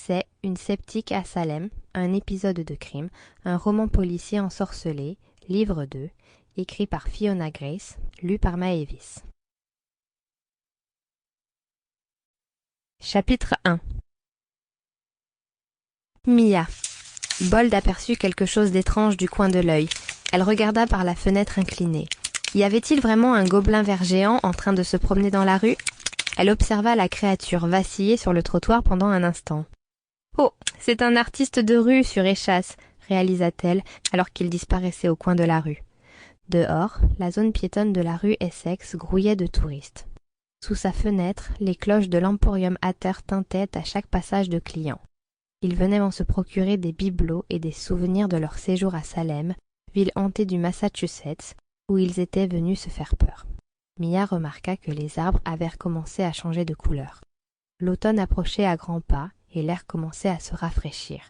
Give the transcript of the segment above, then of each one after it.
C'est Une sceptique à Salem, un épisode de crime, un roman policier ensorcelé, livre 2, écrit par Fiona Grace, lu par Maëvis. Chapitre 1. Mia. Bold aperçut quelque chose d'étrange du coin de l'œil. Elle regarda par la fenêtre inclinée. Y avait-il vraiment un gobelin vert géant en train de se promener dans la rue? Elle observa la créature vaciller sur le trottoir pendant un instant. « Oh, c'est un artiste de rue sur échasse !» réalisa-t-elle alors qu'il disparaissait au coin de la rue. Dehors, la zone piétonne de la rue Essex grouillait de touristes. Sous sa fenêtre, les cloches de l'Emporium Hatter tintaient à chaque passage de clients. Ils venaient en se procurer des bibelots et des souvenirs de leur séjour à Salem, ville hantée du Massachusetts, où ils étaient venus se faire peur. Mia remarqua que les arbres avaient recommencé à changer de couleur. L'automne approchait à grands pas et l'air commençait à se rafraîchir.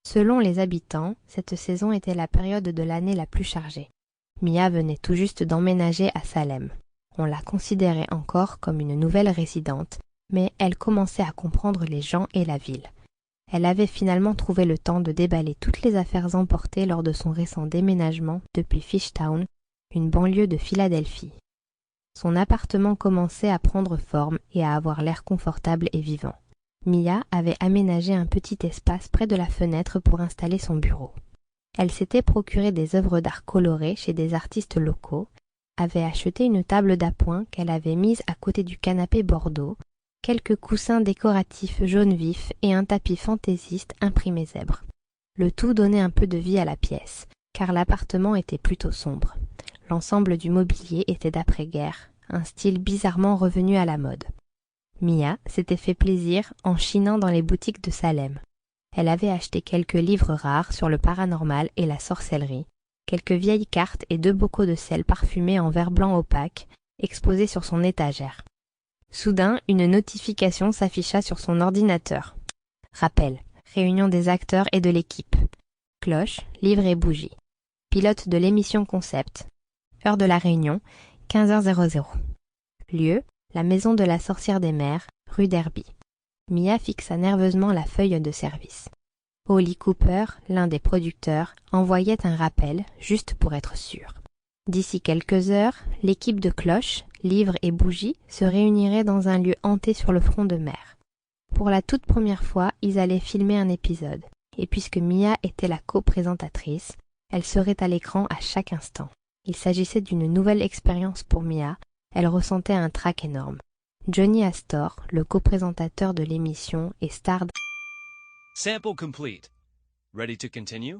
Selon les habitants, cette saison était la période de l'année la plus chargée. Mia venait tout juste d'emménager à Salem. On la considérait encore comme une nouvelle résidente, mais elle commençait à comprendre les gens et la ville. Elle avait finalement trouvé le temps de déballer toutes les affaires emportées lors de son récent déménagement depuis Fishtown, une banlieue de Philadelphie. Son appartement commençait à prendre forme et à avoir l'air confortable et vivant. Mia avait aménagé un petit espace près de la fenêtre pour installer son bureau. Elle s'était procuré des œuvres d'art colorées chez des artistes locaux, avait acheté une table d'appoint qu'elle avait mise à côté du canapé bordeaux, quelques coussins décoratifs jaune vif et un tapis fantaisiste imprimé zèbre. Le tout donnait un peu de vie à la pièce, car l'appartement était plutôt sombre. L'ensemble du mobilier était d'après-guerre, un style bizarrement revenu à la mode. Mia s'était fait plaisir en chinant dans les boutiques de Salem. Elle avait acheté quelques livres rares sur le paranormal et la sorcellerie, quelques vieilles cartes et 2 bocaux de sel parfumés en verre blanc opaque, exposés sur son étagère. Soudain, une notification s'afficha sur son ordinateur. Rappel, réunion des acteurs et de l'équipe. Cloche, livre et bougie. Pilote de l'émission Concept. Heure de la réunion, 15h00. Lieu, la maison de la sorcière des mers, rue Derby. Mia fixa nerveusement la feuille de service. Holly Cooper, l'un des producteurs, envoyait un rappel, juste pour être sûr. D'ici quelques heures, l'équipe de Cloche, livres et bougies se réunirait dans un lieu hanté sur le front de mer. Pour la toute première fois, ils allaient filmer un épisode, et puisque Mia était la co-présentatrice, elle serait à l'écran à chaque instant. Il s'agissait d'une nouvelle expérience pour Mia, elle ressentait un trac énorme. Johnny Astor, le co-présentateur de l'émission et star Sample complete. Ready to continue?